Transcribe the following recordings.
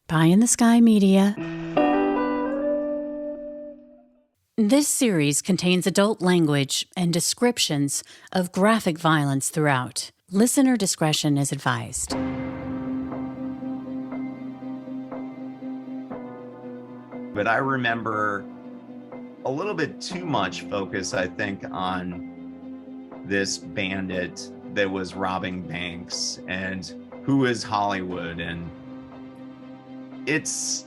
Pie in the Sky Media. This series contains adult language and descriptions of graphic violence throughout. Listener discretion is advised. But I remember a little bit too much focus, I think, on this bandit that was robbing banks and who is Hollywood. And it's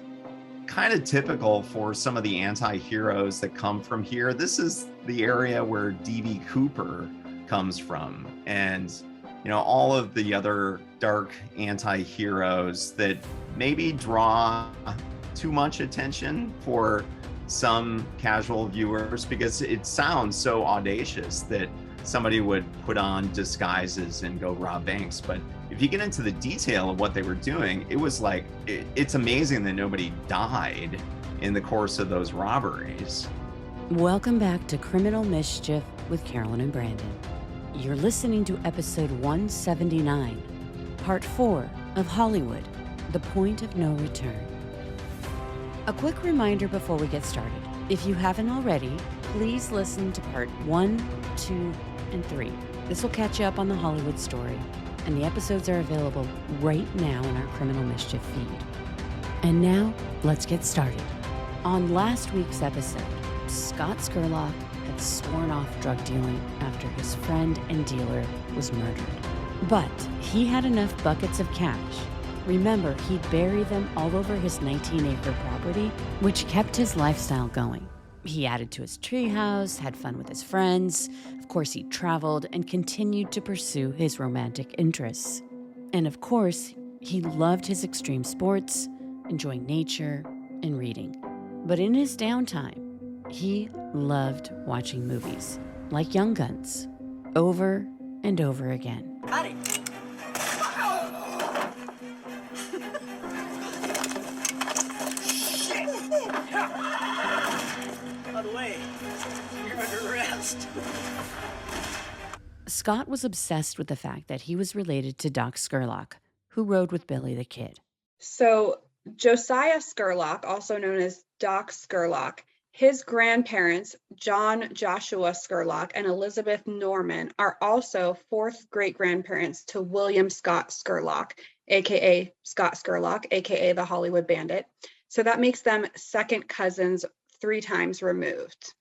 kind of typical for some of the anti-heroes that come from here. This is the area where D.B. Cooper comes from, and all of the other dark anti-heroes that maybe draw too much attention for some casual viewers because it sounds so audacious that somebody would put on disguises and go rob banks. But if you get into the detail of what they were doing, it was like, it's amazing that nobody died in the course of those robberies. Welcome back to Criminal Mischief with Carolyn and Brandon. You're listening to episode 179, part 4 of Hollywood, The Point of No Return. A quick reminder before we get started. If you haven't already, please listen to part 1, 2, and 3. This will catch you up on the Hollywood story, and the episodes are available right now in our Criminal Mischief feed. And now, let's get started. On last week's episode, Scott Scurlock had sworn off drug dealing after his friend and dealer was murdered. But he had enough buckets of cash. Remember, he'd bury them all over his 19-acre property, which kept his lifestyle going. He added to his treehouse, had fun with his friends. Of course, he traveled and continued to pursue his romantic interests. And of course, he loved his extreme sports, enjoying nature, and reading. But in his downtime, he loved watching movies, like Young Guns, over and over again. Buddy. By the way, you're under arrest. Scott was obsessed with the fact that he was related to Doc Scurlock, who rode with Billy the Kid. So Josiah Scurlock, also known as Doc Scurlock, his grandparents, John Joshua Scurlock and Elizabeth Norman, are also fourth great-grandparents to William Scott Scurlock, aka Scott Scurlock, aka the Hollywood Bandit. So that makes them second cousins 3 times removed.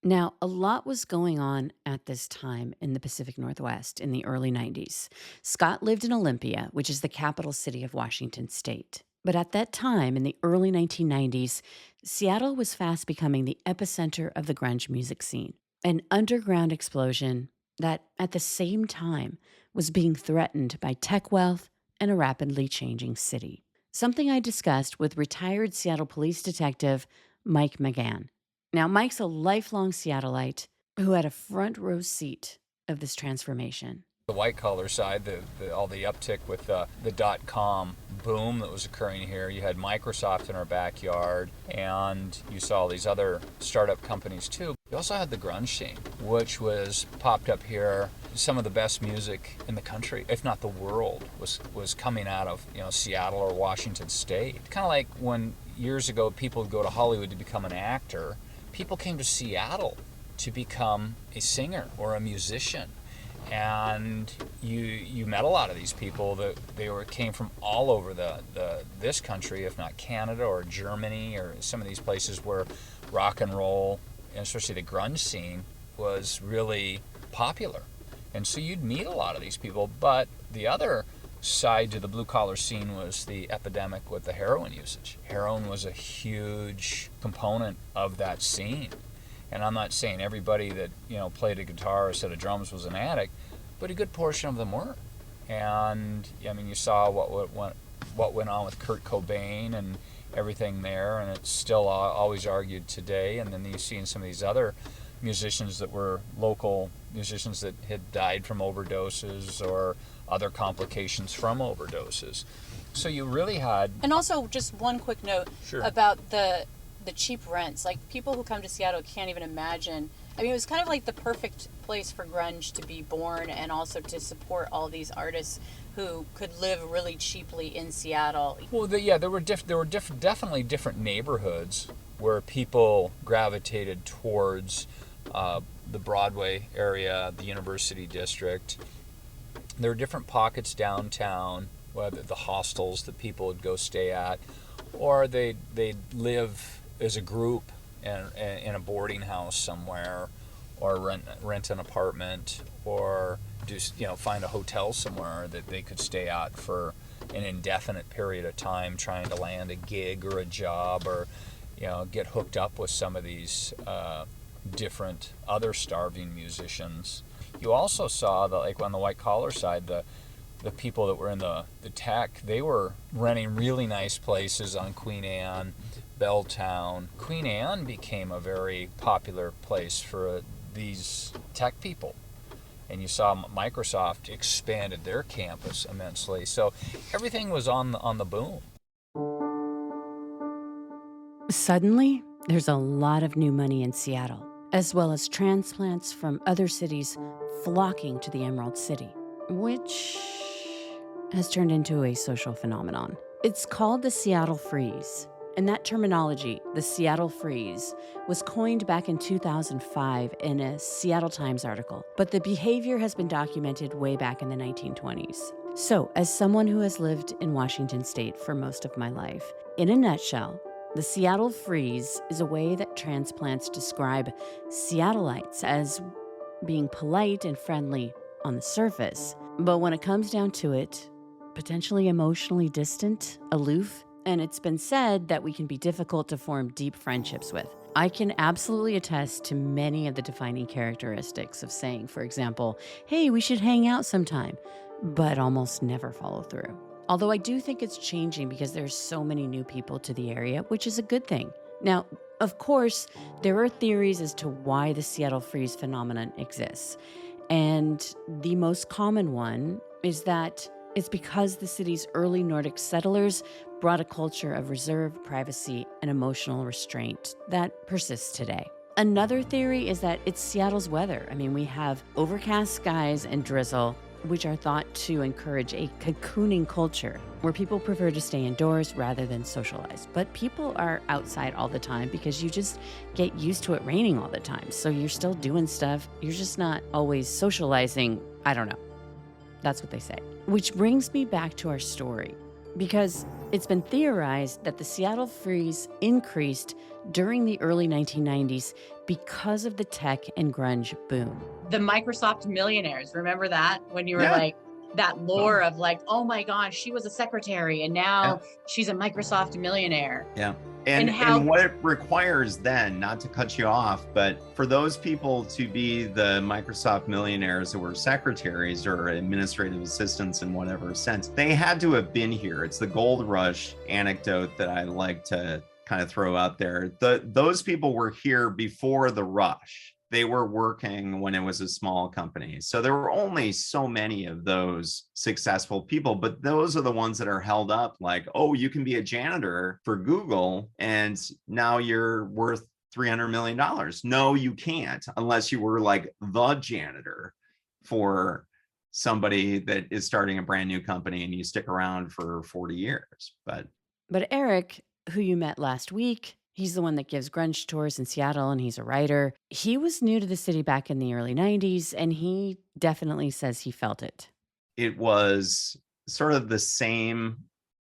Now, a lot was going on at this time in the Pacific Northwest in the early 90s. Scott lived in Olympia, which is the capital city of Washington State. But at that time, in the early 1990s, Seattle was fast becoming the epicenter of the grunge music scene, an underground explosion that, at the same time, was being threatened by tech wealth and a rapidly changing city. Something I discussed with retired Seattle police detective Mike McGann. Now, Mike's a lifelong Seattleite who had a front row seat of this transformation. The white-collar side, all the uptick with the dot-com boom that was occurring here. You had Microsoft in our backyard, and you saw all these other startup companies too. You also had the grunge scene, which was popped up here. Some of the best music in the country, if not the world, was coming out of Seattle or Washington State. Kind of like when years ago people would go to Hollywood to become an actor, people came to Seattle to become a singer or a musician. And you met a lot of these people that came from all over this country, if not Canada or Germany or some of these places where rock and roll, and especially the grunge scene, was really popular. And so you'd meet a lot of these people. But the other side to the blue-collar scene was the epidemic with the heroin usage. Heroin was a huge component of that scene. And I'm not saying everybody that played a guitar or set of drums was an addict, but a good portion of them were. And I mean, you saw what went on with Kurt Cobain and everything there, and it's still always argued today. And then you've seen some of these other musicians that were local musicians that had died from overdoses or other complications from overdoses. So you really had... And also, just one quick note about the cheap rents. Like, people who come to Seattle can't even imagine. I mean, it was kind of like the perfect place for grunge to be born and also to support all these artists who could live really cheaply in Seattle. Well, there were definitely different neighborhoods where people gravitated towards the Broadway area, the University District. There were different pockets downtown, whether the hostels that people would go stay at, or they'd live as a group in a boarding house somewhere, or rent an apartment, or just find a hotel somewhere that they could stay at for an indefinite period of time, trying to land a gig or a job, or get hooked up with some of these different other starving musicians. You also saw that, like on the white collar side, the people that were in the tech, they were renting really nice places on Queen Anne, Belltown. Queen Anne became a very popular place for these tech people. And you saw Microsoft expanded their campus immensely. So everything was on the boom. Suddenly, there's a lot of new money in Seattle, as well as transplants from other cities flocking to the Emerald City, which has turned into a social phenomenon. It's called the Seattle Freeze. And that terminology, the Seattle Freeze, was coined back in 2005 in a Seattle Times article, but the behavior has been documented way back in the 1920s. So, as someone who has lived in Washington State for most of my life, in a nutshell, the Seattle Freeze is a way that transplants describe Seattleites as being polite and friendly on the surface, but when it comes down to it, potentially emotionally distant, aloof, and it's been said that we can be difficult to form deep friendships with. I can absolutely attest to many of the defining characteristics of saying, for example, hey, we should hang out sometime, but almost never follow through. Although I do think it's changing because there's so many new people to the area, which is a good thing. Now, of course, there are theories as to why the Seattle Freeze phenomenon exists. And the most common one is that it's because the city's early Nordic settlers brought a culture of reserve, privacy, and emotional restraint that persists today. Another theory is that it's Seattle's weather. I mean, we have overcast skies and drizzle, which are thought to encourage a cocooning culture where people prefer to stay indoors rather than socialize. But people are outside all the time because you just get used to it raining all the time. So you're still doing stuff. You're just not always socializing. I don't know. That's what they say. Which brings me back to our story, because it's been theorized that the Seattle Freeze increased during the early 1990s because of the tech and grunge boom. The Microsoft millionaires, remember that? When you were like, that lore of like, oh my gosh, she was a secretary and now she's a Microsoft millionaire. Yeah. And what it requires then, not to cut you off, but for those people to be the Microsoft millionaires who were secretaries or administrative assistants in whatever sense, they had to have been here. It's the gold rush anecdote that I like to kind of throw out there. Those people were here before the rush. They were working when it was a small company. So there were only so many of those successful people, but those are the ones that are held up like, oh, you can be a janitor for Google and now you're worth $300 million. No, you can't, unless you were like the janitor for somebody that is starting a brand new company and you stick around for 40 years. But Eric, who you met last week, he's the one that gives grunge tours in Seattle, and he's a writer. He was new to the city back in the early 90s, and he definitely says he felt it. It was sort of the same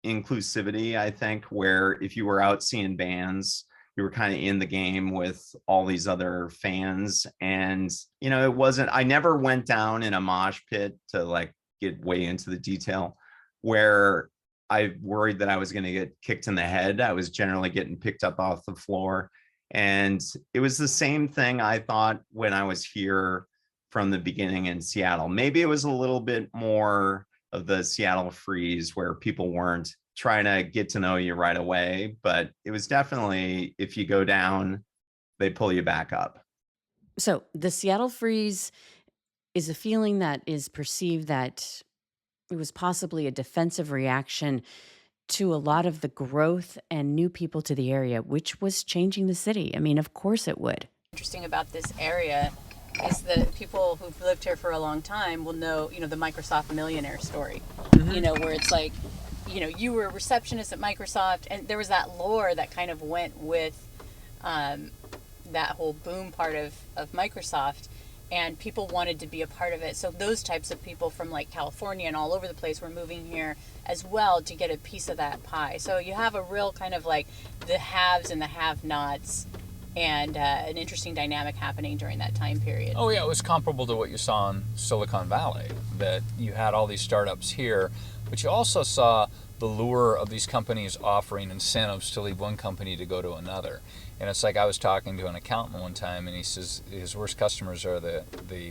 inclusivity, I think, where if you were out seeing bands, you were kind of in the game with all these other fans. And, it wasn't, I never went down in a mosh pit to like get way into the detail where I worried that I was going to get kicked in the head. I was generally getting picked up off the floor. And it was the same thing I thought when I was here from the beginning in Seattle. Maybe it was a little bit more of the Seattle Freeze where people weren't trying to get to know you right away, but it was definitely, if you go down, they pull you back up. So the Seattle Freeze is a feeling that is perceived that it was possibly a defensive reaction to a lot of the growth and new people to the area, which was changing the city. I mean, of course it would. Interesting about this area is the people who've lived here for a long time will know, the Microsoft millionaire story, where it's like, you were a receptionist at Microsoft, and there was that lore that kind of went with that whole boom part of Microsoft, and people wanted to be a part of it. So those types of people from like California and all over the place were moving here as well to get a piece of that pie. So you have a real kind of like the haves and the have-nots, and an interesting dynamic happening during that time period. Oh yeah, it was comparable to what you saw in Silicon Valley, that you had all these startups here, but you also saw the lure of these companies offering incentives to leave one company to go to another. And it's like, I was talking to an accountant one time, and he says his worst customers are the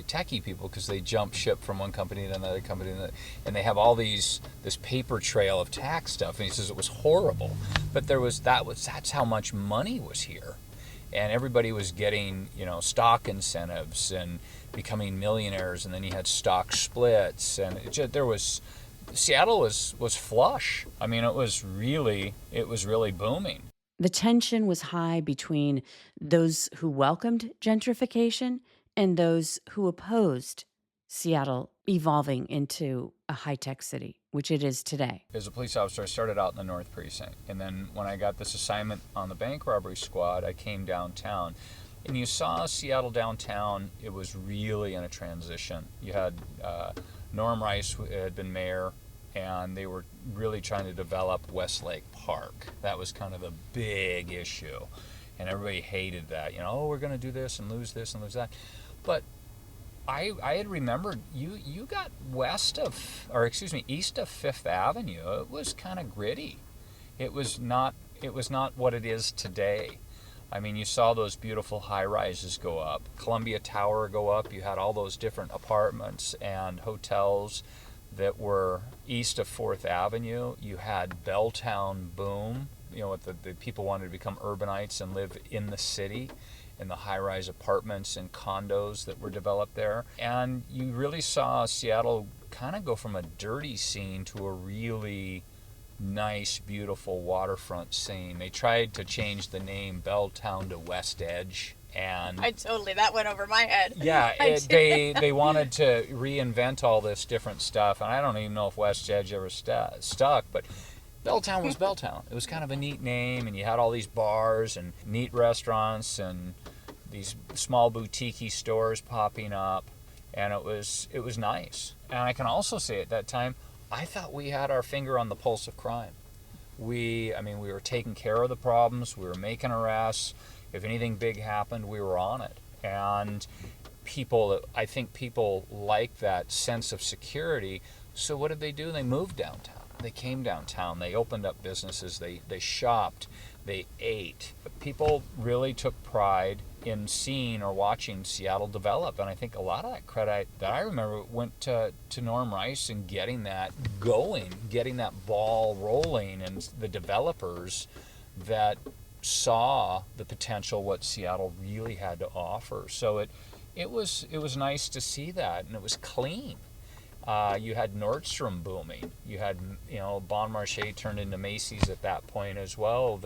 techie people, because they jump ship from one company to another company, and they have all this paper trail of tax stuff. And he says it was horrible, but that's how much money was here, and everybody was getting stock incentives and becoming millionaires, and then you had stock splits, and Seattle was flush. I mean, it was really booming. The tension was high between those who welcomed gentrification and those who opposed Seattle evolving into a high-tech city, which it is today. As a police officer, I started out in the North Precinct. And then when I got this assignment on the bank robbery squad, I came downtown. And you saw Seattle downtown, it was really in a transition. You had Norm Rice had been mayor, and they were really trying to develop Westlake Park. That was kind of the big issue, and everybody hated that. We're going to do this and lose that. But I had remembered you got east of Fifth Avenue. It was kind of gritty. It was not what it is today. I mean, you saw those beautiful high rises go up, Columbia Tower go up. You had all those different apartments and hotels that were east of 4th Avenue. You had Belltown boom, the people wanted to become urbanites and live in the city, in the high-rise apartments and condos that were developed there. And you really saw Seattle kind of go from a dirty scene to a really nice, beautiful waterfront scene. They tried to change the name Belltown to West Edge. And that went over my head. Yeah, they wanted to reinvent all this different stuff, and I don't even know if West Edge ever stuck, but Belltown was Belltown. It was kind of a neat name, and you had all these bars and neat restaurants and these small boutique stores popping up, and it was nice. And I can also say at that time, I thought we had our finger on the pulse of crime. We were taking care of the problems, we were making arrests. If anything big happened, we were on it. And I think people like that sense of security. So what did they do? They moved downtown. They came downtown. They opened up businesses. They shopped. They ate. People really took pride in seeing or watching Seattle develop. And I think a lot of that credit that I remember went to Norm Rice and getting that going, getting that ball rolling, and the developers that saw the potential what Seattle really had to offer. So it was nice to see that, and it was clean. You had Nordstrom booming. You had Bon Marché turned into Macy's at that point as well.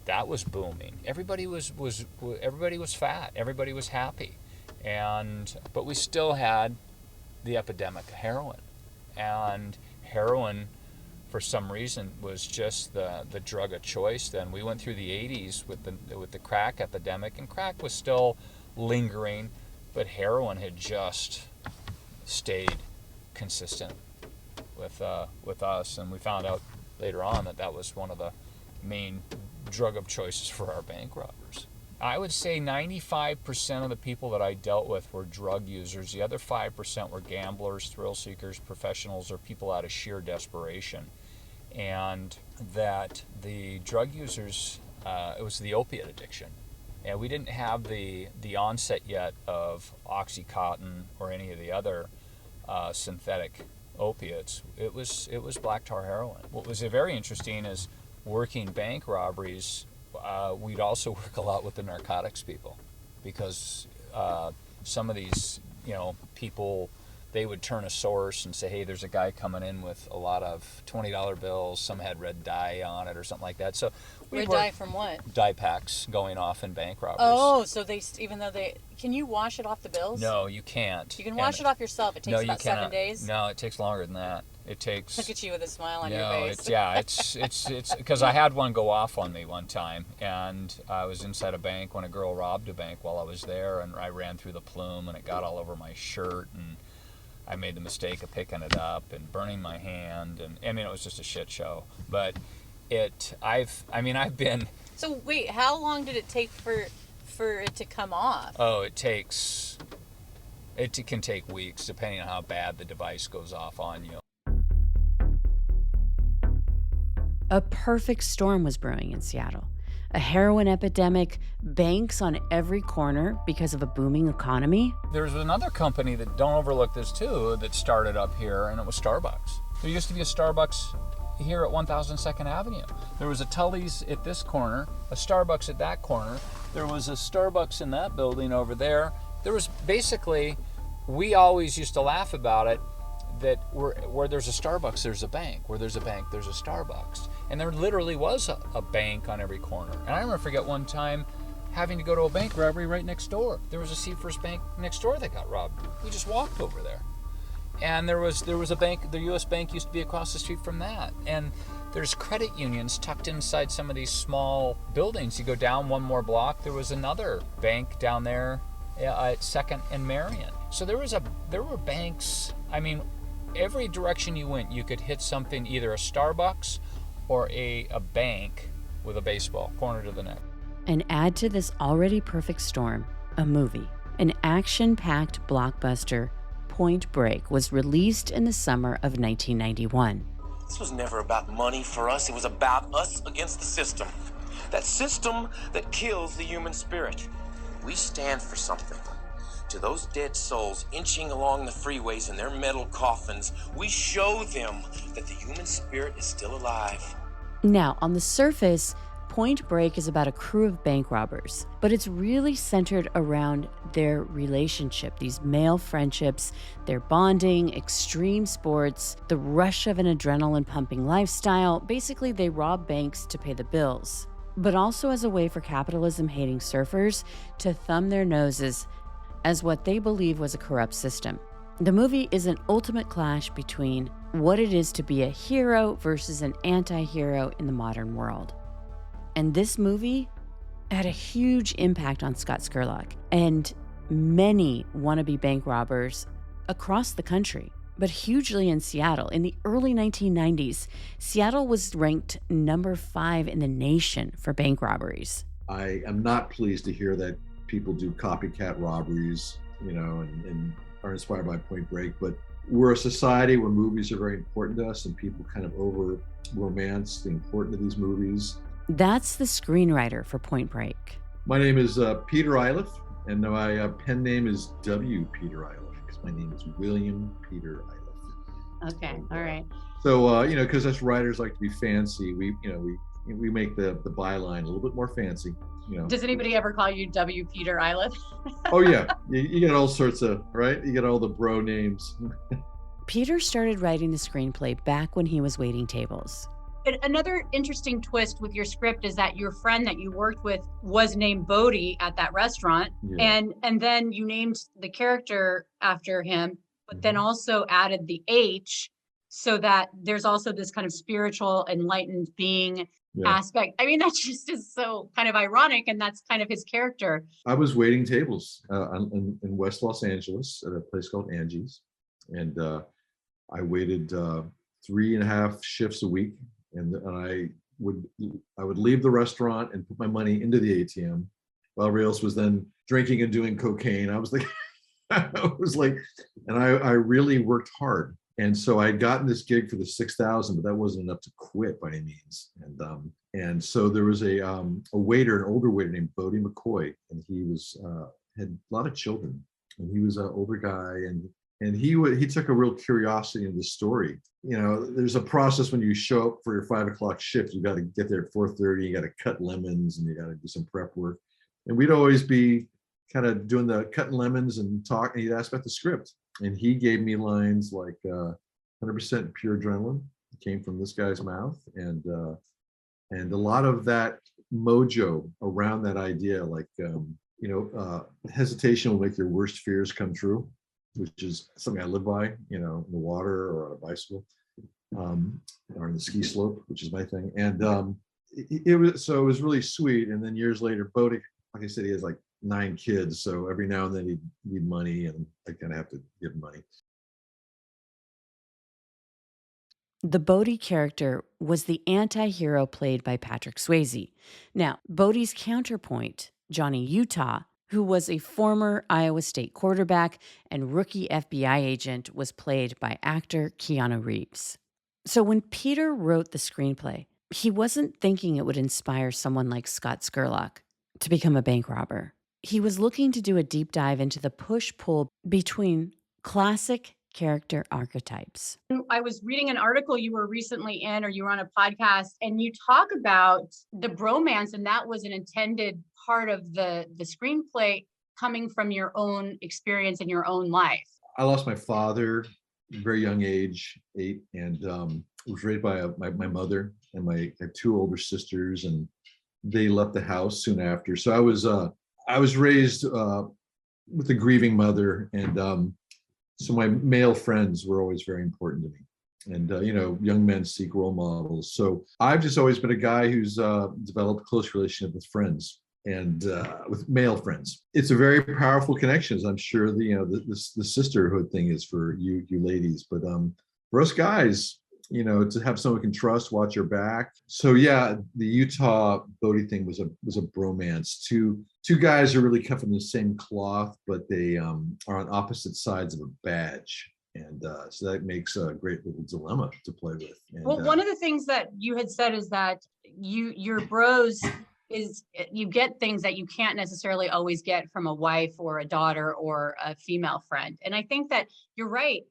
That was booming. Everybody was fat. Everybody was happy, but we still had the epidemic of heroin, and heroin, for some reason, was just the drug of choice then. We went through the 80s with the crack epidemic, and crack was still lingering, but heroin had just stayed consistent with us, and we found out later on that was one of the main drug of choices for our bank robbers. I would say 95% of the people that I dealt with were drug users. The other 5% were gamblers, thrill seekers, professionals, or people out of sheer desperation. And that the drug users, it was the opiate addiction. And we didn't have the onset yet of Oxycontin or any of the other synthetic opiates. It was black tar heroin. What was very interesting is working bank robberies, we'd also work a lot with the narcotics people, because some of these people they would turn a source and say, hey, there's a guy coming in with a lot of $20 bills. Some had red dye on it or something like that. So Red dye from what? Dye packs going off in bank robberies. Oh, so can you wash it off the bills? No, you can't. You can wash it off yourself. It takes about 7 days. No, it takes longer than that. It takes. Look at you with a smile on your face. It's because I had one go off on me one time, and I was inside a bank when a girl robbed a bank while I was there, and I ran through the plume, and it got all over my shirt, and I made the mistake of picking it up and burning my hand, and I mean it was just a shit show. But I've been. So wait, how long did it take for it to come off? Oh, it can take weeks depending on how bad the device goes off on you. A perfect storm was brewing in Seattle. A heroin epidemic, banks on every corner because of a booming economy. There's another company that, don't overlook this too, that started up here, and it was Starbucks. There used to be a Starbucks here at 1002nd Avenue. There was a Tully's at this corner, a Starbucks at that corner. There was a Starbucks in that building over there. There was basically, we always used to laugh about it, that where there's a Starbucks, there's a bank. Where there's a bank, there's a Starbucks. And there literally was a bank on every corner. And I never forget one time having to go to a bank robbery right next door. There was a Seafirst Bank next door that got robbed. We just walked over there. And there was a bank, the U.S. Bank used to be across the street from that. And there's credit unions tucked inside some of these small buildings. You go down one more block, there was another bank down there at 2nd and Marion. So there were banks, I mean, every direction you went, you could hit something, either a Starbucks or a bank with a baseball, corner to the neck. And add to this already perfect storm, a movie. An action-packed blockbuster, Point Break, was released in the summer of 1991. This was never about money for us. It was about us against the system. That system that kills the human spirit. We stand for something. To those dead souls inching along the freeways in their metal coffins, we show them that the human spirit is still alive. Now, on the surface, Point Break is about a crew of bank robbers, but it's really centered around their relationship, these male friendships, their bonding, extreme sports, the rush of an adrenaline-pumping lifestyle. Basically, they rob banks to pay the bills, but also as a way for capitalism-hating surfers to thumb their noses as what they believe was a corrupt system. The movie is an ultimate clash between what it is to be a hero versus an anti-hero in the modern world. And this movie had a huge impact on Scott Skurlock and many wannabe bank robbers across the country, but hugely in Seattle. In the early 1990s, Seattle was ranked number 5 in the nation for bank robberies. I am not pleased to hear that people do copycat robberies, and are inspired by Point Break, but we're a society where movies are very important to us and people kind of over romance the importance of these movies. That's the screenwriter for Point Break. My name is Peter Iliff, and my pen name is W. Peter Iliff, because my name is William Peter Iliff. Okay, all right. So, because us writers like to be fancy, we make the byline a little bit more fancy. Does anybody ever call you W. Peter Iliff? Oh yeah, you get all sorts of, right? You get all the bro names. Peter started writing the screenplay back when he was waiting tables. Another interesting twist with your script is that your friend that you worked with was named Bodie at that restaurant, Yeah. and then you named the character after him, but then also added the H so that there's also this kind of spiritual enlightened being aspect. I mean, that just is so kind of ironic, and that's kind of his character. I was waiting tables in West Los Angeles at a place called Angie's, and I waited 3.5 shifts a week, and I would leave the restaurant and put my money into the ATM while everybody else was then drinking and doing cocaine. I was like, and I really worked hard. And so I'd gotten this gig for the 6,000, but that wasn't enough to quit by any means. And so there was a waiter, an older waiter named Bodie McCoy, and he had a lot of children, and he was an older guy, and he took a real curiosity in the story. There's a process when you show up for your 5 o'clock shift. You got to get there at 4:30. You got to cut lemons, and you got to do some prep work. And we'd always be kind of doing the cutting lemons and talk, and he'd ask about the script. And he gave me lines like 100% pure adrenaline came from this guy's mouth, and a lot of that mojo around that idea, like hesitation will make your worst fears come true, which is something I live by. In the water or on a bicycle, or on the ski slope, which is my thing. And it was really sweet. And then years later, Bodhi, like I said, he has like 9 kids, so every now and then he'd need money, and I kind of have to give him money. The Bodhi character was the anti-hero played by Patrick Swayze. Now, Bodhi's counterpoint, Johnny Utah, who was a former Iowa State quarterback and rookie FBI agent, was played by actor Keanu Reeves. So when Peter wrote the screenplay, he wasn't thinking it would inspire someone like Scott Scurlock to become a bank robber. He was looking to do a deep dive into the push-pull between classic character archetypes. I was reading an article you were recently in, or you were on a podcast, and you talk about the bromance, and that was an intended part of the screenplay coming from your own experience in your own life. I lost my father at a very young age, 8, and was raised by my mother, and I had 2 older sisters, and they left the house soon after. So I was raised with a grieving mother, and so my male friends were always very important to me. And, young men seek role models. So I've just always been a guy who's developed a close relationship with friends, and with male friends. It's a very powerful connection, as I'm sure the sisterhood thing is for you ladies. But for us guys, to have someone we can trust, watch your back. So yeah, the Utah Bodhi thing was a bromance. Two guys are really cut from the same cloth, but they are on opposite sides of a badge. And so that makes a great little dilemma to play with. And, well, one of the things that you had said is that your bros is you get things that you can't necessarily always get from a wife or a daughter or a female friend. And I think that you're right.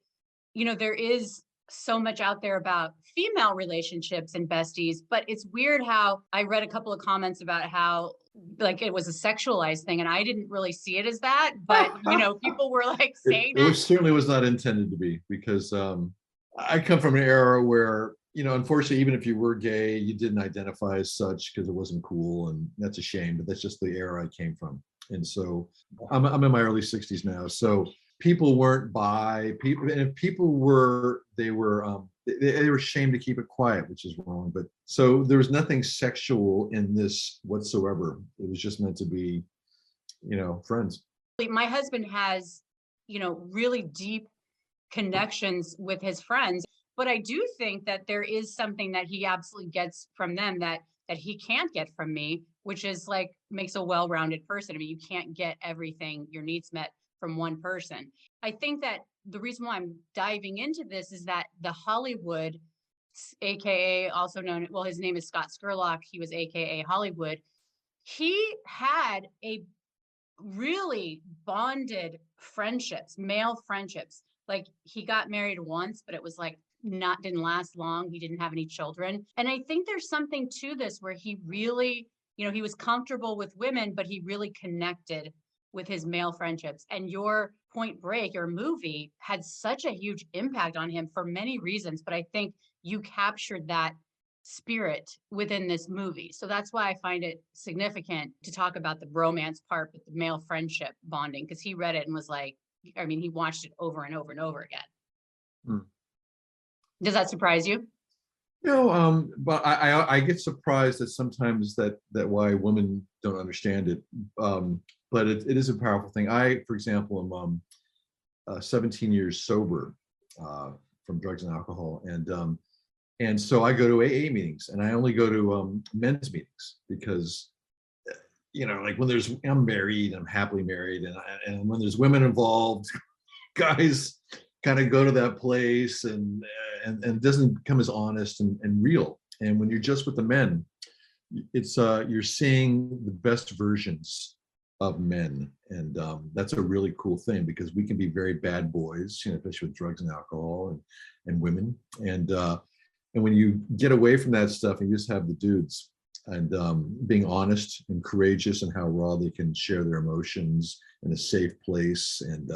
There is so much out there about female relationships and besties, but it's weird how I read a couple of comments about how like it was a sexualized thing, and I didn't really see it as that, but people were like saying it certainly was not intended to be, because I come from an era where unfortunately, even if you were gay, you didn't identify as such because it wasn't cool, and that's a shame, but that's just the era I came from. And so I'm in my early 60s now, so people weren't bi, people, and if people were, they were ashamed to keep it quiet, which is wrong. But so there was nothing sexual in this whatsoever. It was just meant to be, friends. My husband has, really deep connections with his friends, but I do think that there is something that he absolutely gets from them that he can't get from me, which is like makes a well-rounded person. I mean, you can't get everything, your needs met from one person. I think that the reason why I'm diving into this is that the Hollywood, AKA also known, well, his name is Scott Scurlock. He was AKA Hollywood. He had a really bonded friendships, male friendships. Like he got married once, but it was like didn't last long. He didn't have any children. And I think there's something to this where he really, he was comfortable with women, but he really connected with his male friendships. And your Point Break, your movie, had such a huge impact on him for many reasons, but I think you captured that spirit within this movie. So that's why I find it significant to talk about the bromance part with the male friendship bonding, because he read it and was like, he watched it over and over and over again. Does that surprise you? But I get surprised that sometimes that why women don't understand it. But it is a powerful thing. I, for example, am 17 years sober from drugs and alcohol, and so I go to AA meetings, and I only go to men's meetings because, like when I'm married, I'm happily married, and when there's women involved, guys kind of go to that place and it doesn't come as honest and real. And when you're just with the men, it's you're seeing the best versions of men, and that's a really cool thing, because we can be very bad boys, especially with drugs and alcohol and women, and when you get away from that stuff and you just have the dudes and being honest and courageous and how raw they can share their emotions in a safe place, and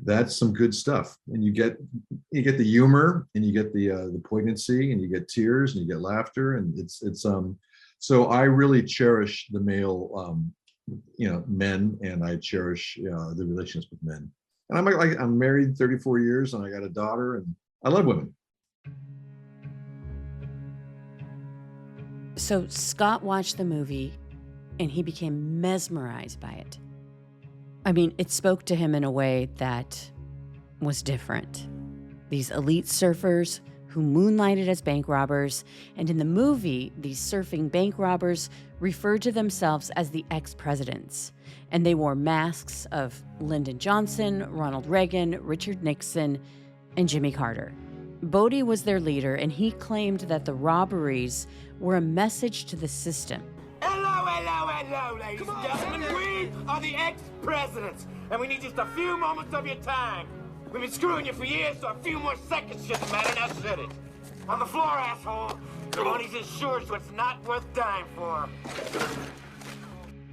that's some good stuff. And you get the humor, and you get the poignancy, and you get tears, and you get laughter, and it's so I really cherish the male men, and I cherish the relationships with men. And I'm married 34 years, and I got a daughter, and I love women. So Scott watched the movie and he became mesmerized by it. I mean, it spoke to him in a way that was different. These elite surfers who moonlighted as bank robbers, and in the movie, these surfing bank robbers referred to themselves as the ex-presidents, and they wore masks of Lyndon Johnson, Ronald Reagan, Richard Nixon, and Jimmy Carter. Bodie was their leader, and he claimed that the robberies were a message to the system. Hello, ladies and gentlemen. We are the ex-presidents, and we need just a few moments of your time. We've been screwing you for years, so a few more seconds shouldn't matter. Now sit it. On the floor, asshole. The money's insured, so it's not worth dying for.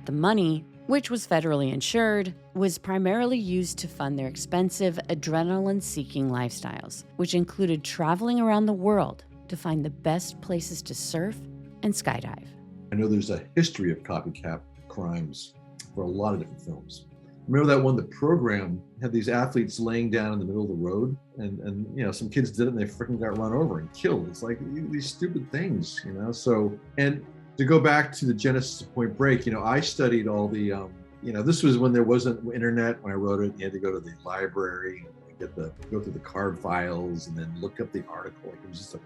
The money, which was federally insured, was primarily used to fund their expensive, adrenaline-seeking lifestyles, which included traveling around the world to find the best places to surf and skydive. I know there's a history of copycat crimes for a lot of different films. Remember that one, The Program, had these athletes laying down in the middle of the road, and some kids did it and they freaking got run over and killed. It's like these stupid things, So, and to go back to the genesis of Point Break, I studied all the, this was when there wasn't internet. When I wrote it, you had to go to the library and go through the card files and then look up the article. It was just a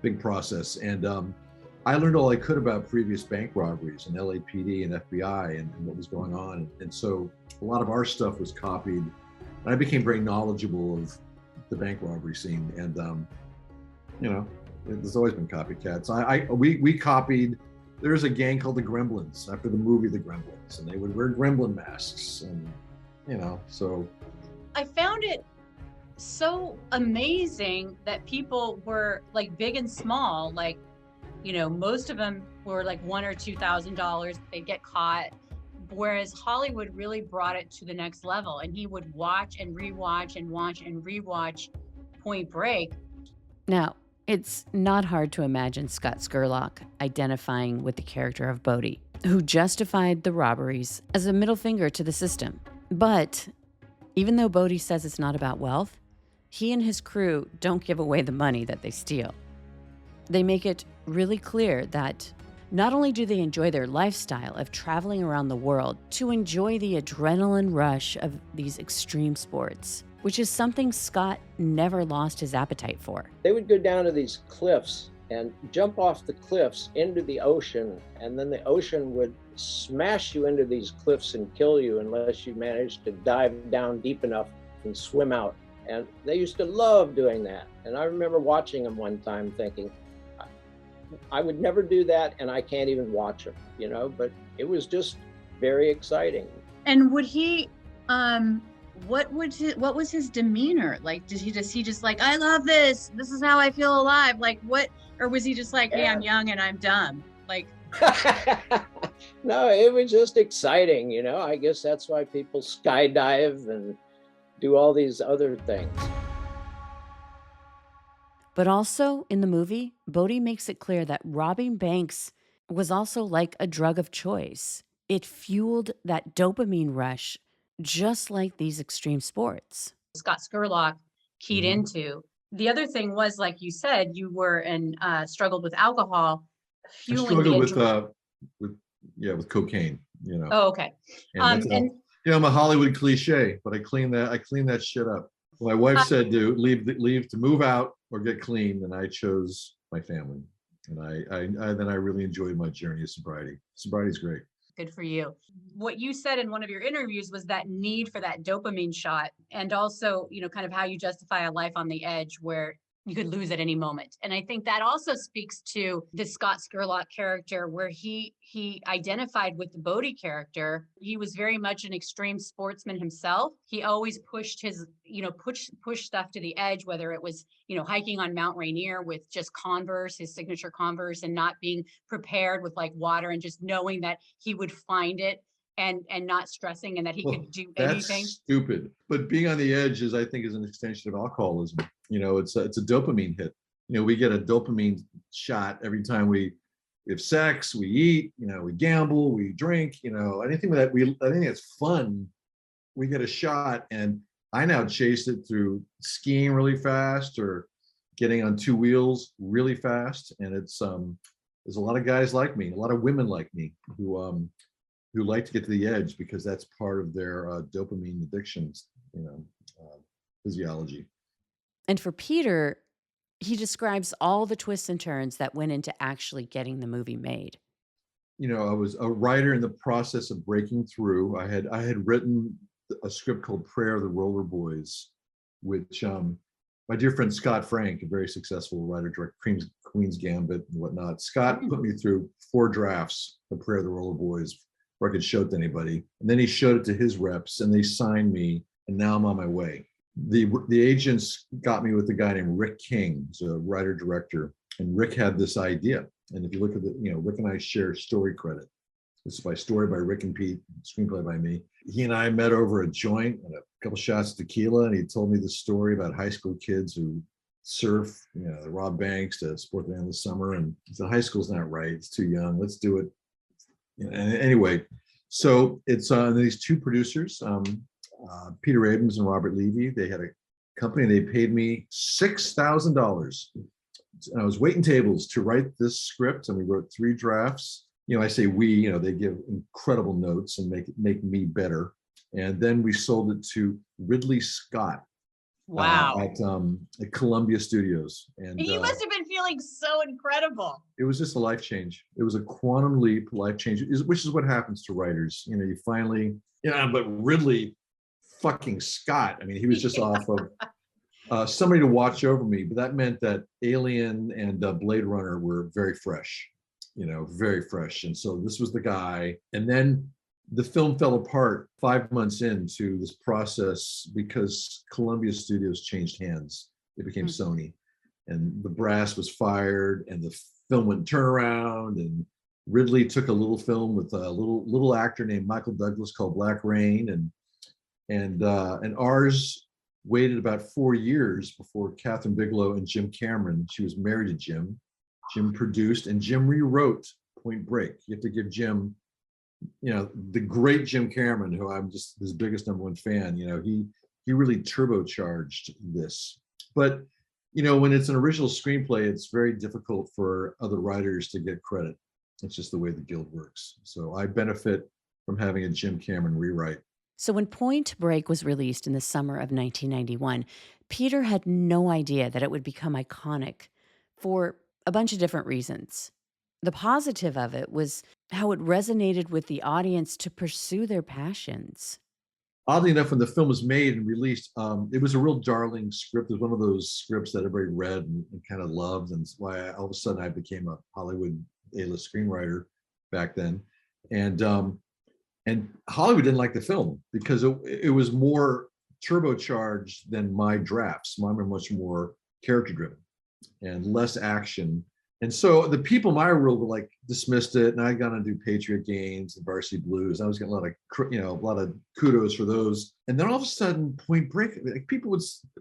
big process. And I learned all I could about previous bank robberies and LAPD and FBI and what was going on. And so a lot of our stuff was copied. And I became very knowledgeable of the bank robbery scene. And, there's always been copycats. We copied, there's a gang called the Gremlins after the movie The Gremlins, and they would wear gremlin masks. And, so. I found it so amazing that people were like big and small, like, most of them were like $1,000 or $2,000. They'd get caught. Whereas Hollywood really brought it to the next level, and he would watch and rewatch and watch and rewatch Point Break. Now, it's not hard to imagine Scott Scurlock identifying with the character of Bodie, who justified the robberies as a middle finger to the system. But even though Bodie says it's not about wealth, he and his crew don't give away the money that they steal. They make it really clear that not only do they enjoy their lifestyle of traveling around the world to enjoy the adrenaline rush of these extreme sports, which is something Scott never lost his appetite for. They would go down to these cliffs and jump off the cliffs into the ocean, and then the ocean would smash you into these cliffs and kill you unless you managed to dive down deep enough and swim out. And they used to love doing that. And I remember watching them one time thinking, I would never do that, and I can't even watch them, but it was just very exciting. And would he, what was his demeanor? Like, did he just like, I love this is how I feel alive? Like, what, or was he just like, hey, I'm young and I'm dumb? Like, no, it was just exciting. I guess that's why people skydive and do all these other things. But also in the movie, Bodie makes it clear that robbing banks was also like a drug of choice. It fueled that dopamine rush, just like these extreme sports. Scott Scurlock keyed into. The other thing was, like you said, you were struggled with alcohol. I struggled with cocaine. Oh, okay. And I'm a Hollywood cliche, but I clean that shit up. My wife said to leave to move out or get clean, and I chose my family. And I really enjoyed my journey of sobriety. Sobriety's great. Good for you. What you said in one of your interviews was that need for that dopamine shot, and also, kind of how you justify a life on the edge where you could lose at any moment. And I think that also speaks to the Scott Scurlock character, where he identified with the Bodie character. He was very much an extreme sportsman himself. He always pushed his, push stuff to the edge, whether it was, hiking on Mount Rainier with just Converse, his signature Converse, and not being prepared with like water and just knowing that he would find it and not stressing, and that he Well, could do that's anything. stupid. But being on the edge is, I think, is an extension of alcoholism. It's a dopamine hit. We get a dopamine shot every time we have sex, we eat, we gamble, we drink, anything that's fun, we get a shot. And I now chase it through skiing really fast or getting on two wheels really fast. And there's a lot of guys like me, a lot of women like me who like to get to the edge because that's part of their dopamine addictions, physiology. And for Peter, he describes all the twists and turns that went into actually getting the movie made. I was a writer in the process of breaking through. I had written a script called Prayer of the Roller Boys, which my dear friend Scott Frank, a very successful writer, director, Queen's Gambit and whatnot. Scott put me through 4 drafts of Prayer of the Roller Boys where I could show it to anybody. And then he showed it to his reps and they signed me, and now I'm on my way. The agents got me with a guy named Rick King, who's a writer-director, and Rick had this idea. And if you look at Rick and I share story credit. This is by story by Rick and Pete, screenplay by me. He and I met over a joint and a couple shots of tequila, and he told me the story about high school kids who surf, they rob banks to support them in the summer. And he said, high school's not right, it's too young, let's do it. And anyway, so it's these 2 producers, Peter Abrams and Robert Levy. They had a company. They paid me $6,000. And I was waiting tables to write this script, and we wrote 3 drafts. I say we. They give incredible notes and make me better. And then we sold it to Ridley Scott. Wow. At Columbia Studios. And he must have been feeling so incredible. It was just a life change. It was a quantum leap life change, which is what happens to writers. You finally, but Ridley fucking Scott, he was just off of somebody to watch over me. But that meant that Alien and Blade Runner were very fresh, very fresh. And so this was the guy. And then the film fell apart 5 months into this process because Columbia Studios changed hands. It became Sony, and the brass was fired, and the film went turnaround. And Ridley took a little film with a little actor named Michael Douglas called Black Rain, and ours waited about 4 years before Catherine Bigelow and Jim Cameron. She was married to Jim. Jim produced, and Jim rewrote Point Break. You have to give Jim, the great Jim Cameron, who I'm just his biggest #1 fan. He really turbocharged this. But when it's an original screenplay, it's very difficult for other writers to get credit. It's just the way the guild works. So I benefit from having a Jim Cameron rewrite. So when Point Break was released in the summer of 1991, Peter had no idea that it would become iconic for a bunch of different reasons. The positive of it was how it resonated with the audience to pursue their passions. Oddly enough, when the film was made and released, it was a real darling script. It was one of those scripts that everybody read and kind of loved, and that's why all of a sudden I became a Hollywood A-list screenwriter back then. And Hollywood didn't like the film because it was more turbocharged than my drafts. Mine were much more character-driven and less action. And so the people in my world were like dismissed it, and I'd gone to do Patriot Games and Varsity Blues. I was getting a lot of kudos for those. And then all of a sudden, Point Break,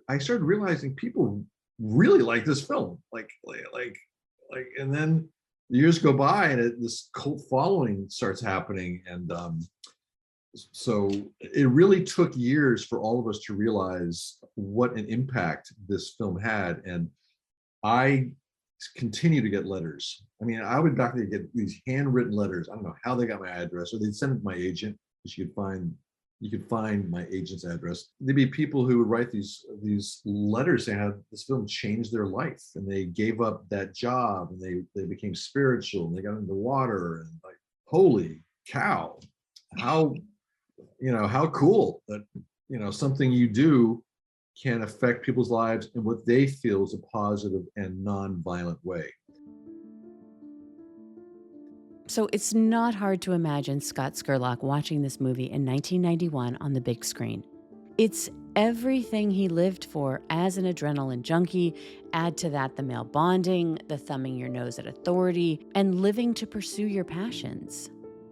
I started realizing people really like this film. And then the years go by, and this cult following starts happening, and so it really took years for all of us to realize what an impact this film had. And I continue to get letters. I would back there get these handwritten letters. I don't know how they got my address, or they'd send it to my agent, which you could find my agent's address. There'd be people who would write these letters saying how this film changed their life, and they gave up that job, and they became spiritual, and they got into water, and like, holy cow, how cool that something you do can affect people's lives in what they feel is a positive and non-violent way. So it's not hard to imagine Scott Skurlock watching this movie in 1991 on the big screen. It's everything he lived for as an adrenaline junkie. Add to that the male bonding, the thumbing your nose at authority, and living to pursue your passions.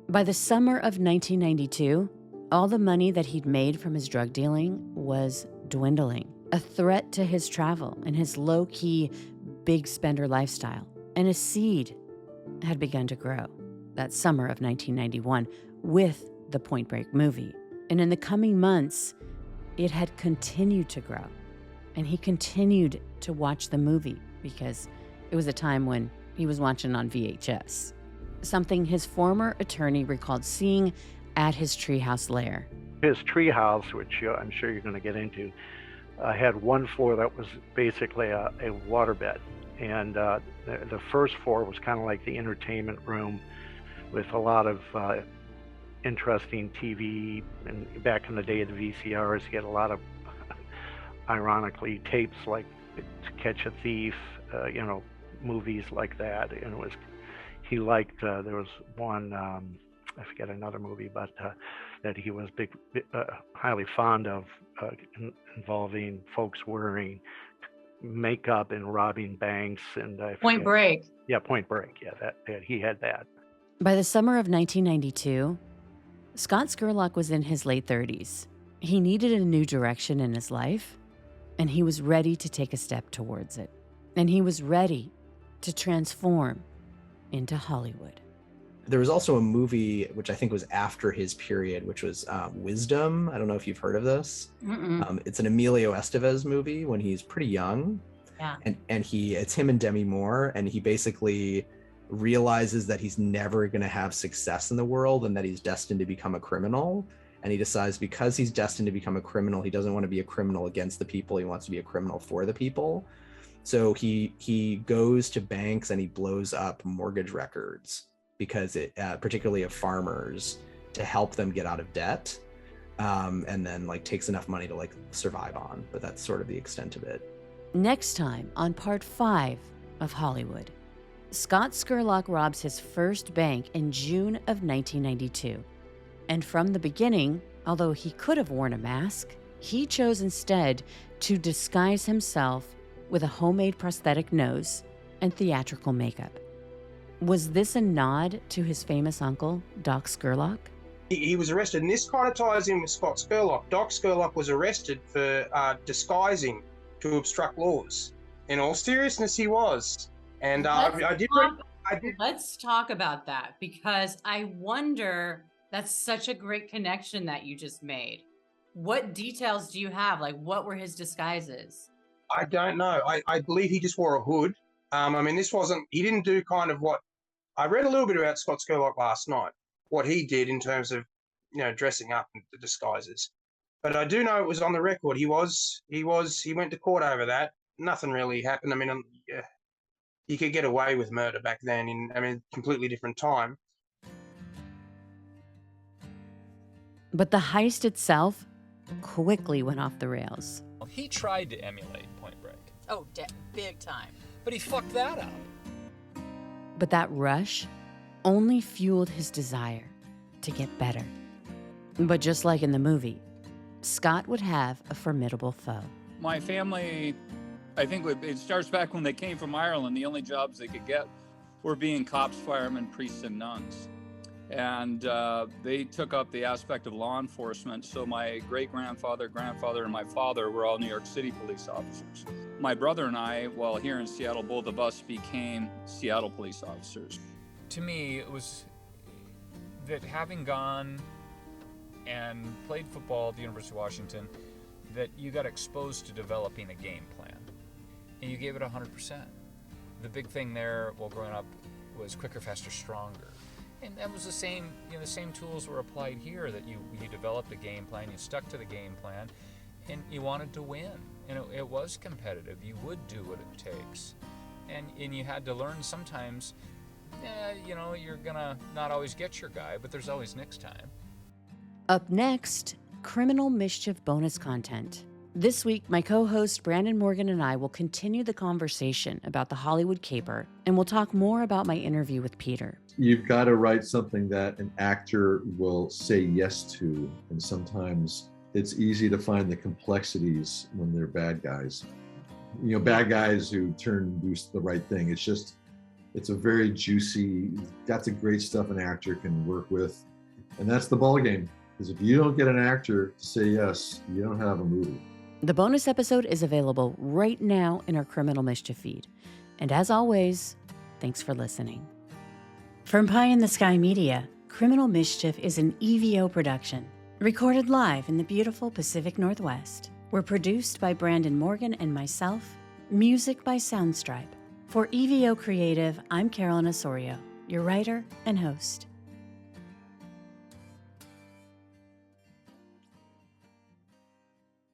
By the summer of 1992, all the money that he'd made from his drug dealing was dwindling, a threat to his travel and his low-key, big spender lifestyle. And a seed had begun to grow that summer of 1991 with the Point Break movie. And in the coming months, it had continued to grow. And he continued to watch the movie because it was a time when he was watching on VHS. Something his former attorney recalled seeing at his treehouse lair. His treehouse, which I'm sure you're going to get into, had one floor that was basically a waterbed. And the first floor was kind of like the entertainment room with a lot of interesting TV. And back in the day of the VCRs, he had a lot of, ironically, tapes like To Catch a Thief, movies like that. And he liked, there was one, I forget another movie, but that he was highly fond of, involving folks wearing makeup and robbing banks. And Point Break. Yeah, Point Break. Yeah, that he had that. By the summer of 1992, Scott Scurlock was in his late 30s. He needed a new direction in his life, and he was ready to take a step towards it. And he was ready to transform into Hollywood. There was also a movie, which I think was after his period, which was Wisdom. I don't know if you've heard of this. It's an Emilio Estevez movie when he's pretty young. Yeah. And it's him and Demi Moore, and he basically realizes that he's never going to have success in the world and that he's destined to become a criminal. And he decides because he's destined to become a criminal, he doesn't want to be a criminal against the people. He wants to be a criminal for the people. So he goes to banks and he blows up mortgage records because particularly of farmers, to help them get out of debt, and then takes enough money to survive on. But that's sort of the extent of it. Next time on part 5 of Hollywood, Scott Scurlock robs his first bank in June of 1992. And from the beginning, although he could have worn a mask, he chose instead to disguise himself with a homemade prosthetic nose and theatrical makeup. Was this a nod to his famous uncle, Doc Scurlock? He was arrested, and this kind of ties in with Scott Scurlock. Doc Scurlock was arrested for disguising to obstruct laws. In all seriousness, he was. And Let's talk about that, because I wonder, that's such a great connection that you just made. What details do you have? What were his disguises? I don't know. I believe he just wore a hood. He didn't do kind of what, I read a little bit about Scott Scurlock last night, what he did in terms of, dressing up in the disguises. But I do know it was on the record. He went to court over that. Nothing really happened. You could get away with murder back then in, completely different time. But the heist itself quickly went off the rails. He tried to emulate Point Break. Oh, big time. But he fucked that up. But that rush only fueled his desire to get better. But just like in the movie, Scott would have a formidable foe. My family, I think it starts back when they came from Ireland. The only jobs they could get were being cops, firemen, priests, and nuns. And they took up the aspect of law enforcement. So my great-grandfather, grandfather, and my father were all New York City police officers. My brother and I, while here in Seattle, both of us became Seattle police officers. To me, it was that having gone and played football at the University of Washington, that you got exposed to developing a game plan. And you gave it 100%. The big thing there, while growing up, was quicker, faster, stronger. And that was the same, the same tools were applied here, that you developed a game plan, you stuck to the game plan, and you wanted to win. And it was competitive. You would do what it takes. And you had to learn sometimes, you're gonna not always get your guy, but there's always next time. Up next, Criminal Mischief bonus content. This week, my co-host Brandon Morgan and I will continue the conversation about the Hollywood caper, and we'll talk more about my interview with Peter. You've got to write something that an actor will say yes to, and sometimes it's easy to find the complexities when they're bad guys. Bad guys who turn and do the right thing. It's just It's a very juicy, that's a great stuff an actor can work with. And that's the ball game. Because if you don't get an actor to say yes, you don't have a movie. The bonus episode is available right now in our Criminal Mischief feed. And as always, thanks for listening. From Pie in the Sky Media, Criminal Mischief is an EVO production, recorded live in the beautiful Pacific Northwest. We're produced by Brandon Morgan and myself, music by Soundstripe. For EVO Creative, I'm Carolyn Ossorio, your writer and host.